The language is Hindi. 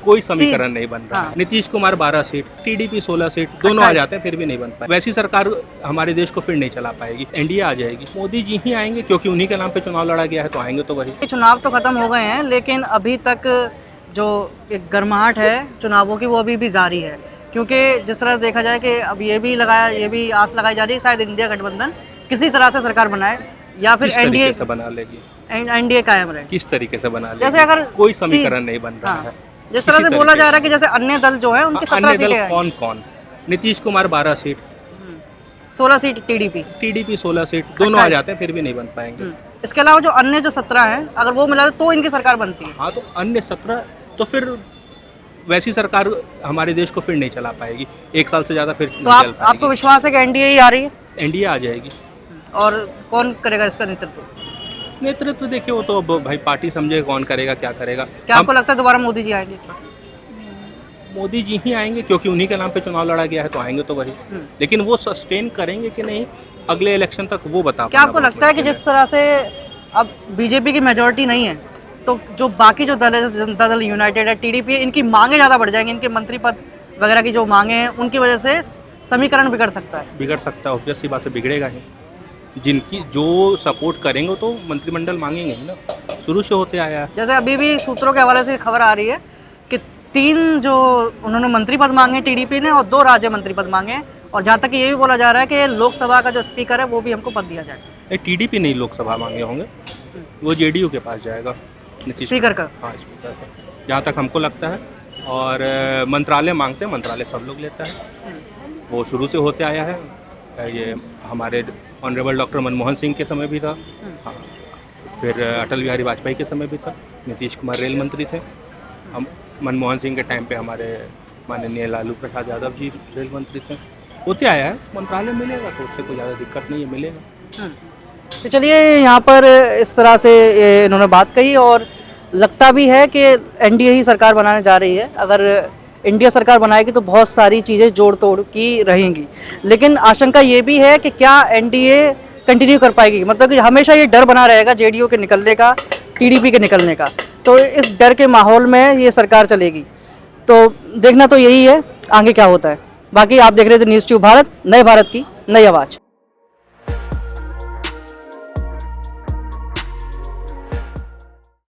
कोई समीकरण नहीं बन रहा है। Nitish Kumar 12 seat, TDP 16 seat, दोनों आ जाते हैं फिर भी नहीं बन पाए। वैसी सरकार हमारे देश को फिर नहीं चला पाएगी। एनडीए आ जाएगी, मोदी जी ही आएंगे क्योंकि उन्हीं के नाम पे चुनाव लड़ा गया है, तो आएंगे तो वही। चुनाव तो खत्म हो गए हैं, लेकिन अभी तक जो एक गर्माहट है चुनावों की वो अभी भी जारी है, क्योंकि जिस तरह देखा जाए कि अब ये भी आस लगाई जा रही है शायद इंडिया गठबंधन किसी तरह से सरकार बनाए या फिर एनडीए से बना लेगी, एनडीए कायम रहे। किस तरीके से बना लेगी, जैसे अगर कोई समीकरण नहीं बन रहा है। जिस तरह से बोला जा रहा है कि जैसे अन्य दल जो है उनकी 17 सीटें हैं। कौन कौन? Nitish Kumar 12 seat, 16 seat TDP 16 seat, दोनों आ जाते हैं फिर भी नहीं बन पाएंगे। इसके अलावा जो अन्य जो 17 हैं अगर वो मिला तो इनकी सरकार बनती है। हाँ, तो अन्य 17 तो फिर वैसी सरकार हमारे देश को फिर नहीं चला पाएगी, 1 साल से ज्यादा फिर तो आपको विश्वास है कि एनडीए ही आ रही है? एनडीए आ जाएगी। और कौन करेगा इसका नेतृत्व देखिए, वो तो अब भाई पार्टी समझे कौन करेगा क्या करेगा। क्या आपको लगता है दोबारा मोदी जी आएंगे? मोदी जी ही आएंगे क्योंकि उन्हीं के नाम पे चुनाव लड़ा गया है, तो आएंगे तो वही। लेकिन वो सस्टेन करेंगे कि नहीं अगले इलेक्शन तक, वो बता। क्या आपको लगता है कि जिस तरह से अब बीजेपी की मेजोरिटी नहीं है तो जो बाकी जो दल है, जनता दल यूनाइटेड है, टीडीपी, इनकी मांगे ज़्यादा बढ़ जाएंगी, इनके मंत्री पद वगैरह की जो मांगे हैं उनकी वजह से समीकरण बिगड़ सकता है? बिगड़ सकता है, ऑब्वियस सी बात है, बिगड़ेगा ही। जिनकी जो सपोर्ट करेंगे तो मंत्रिमंडल मांगेंगे ही ना, शुरू से होते आया है। जैसे अभी भी सूत्रों के हवाले से खबर आ रही है कि 3 जो उन्होंने मंत्री पद मांगे टीडीपी ने और 2 राज्य मंत्री पद मांगे हैं, और जहाँ तक ये भी बोला जा रहा है कि लोकसभा का जो स्पीकर है वो भी हमको पद दिया जाए। टीडीपी नहीं लोकसभा मांगे होंगे, वो जेडीयू के पास जाएगा स्पीकर का। हाँ, स्पीकर का, जहाँ तक हमको लगता है। और मंत्रालय मांगते हैं, मंत्रालय सब लोग लेता है, वो शुरू से होते आया है। ये हमारे ऑनरेबल डॉक्टर मनमोहन सिंह के समय भी था, हाँ, फिर अटल बिहारी वाजपेयी के समय भी था, नीतीश कुमार रेल मंत्री थे, हम मनमोहन सिंह के टाइम पे हमारे माननीय लालू प्रसाद यादव जी रेल मंत्री थे, होते आया है। मंत्रालय मिलेगा तो उससे कोई ज़्यादा दिक्कत नहीं है, मिलेगा। तो चलिए, यहाँ पर इस तरह से इन्होंने बात कही और लगता भी है कि एनडीए ही सरकार बनाने जा रही है। अगर इंडिया सरकार बनाएगी तो बहुत सारी चीज़ें जोड़ तोड़ की रहेंगी, लेकिन आशंका ये भी है कि क्या एनडीए कंटिन्यू कर पाएगी, मतलब कि हमेशा ये डर बना रहेगा जेडीयू के निकलने का, टीडीपी के निकलने का। तो इस डर के माहौल में ये सरकार चलेगी, तो देखना तो यही है आगे क्या होता है। बाकी आप देख रहे थे न्यूज़ ट्यूब भारत, नए भारत की नई आवाज़।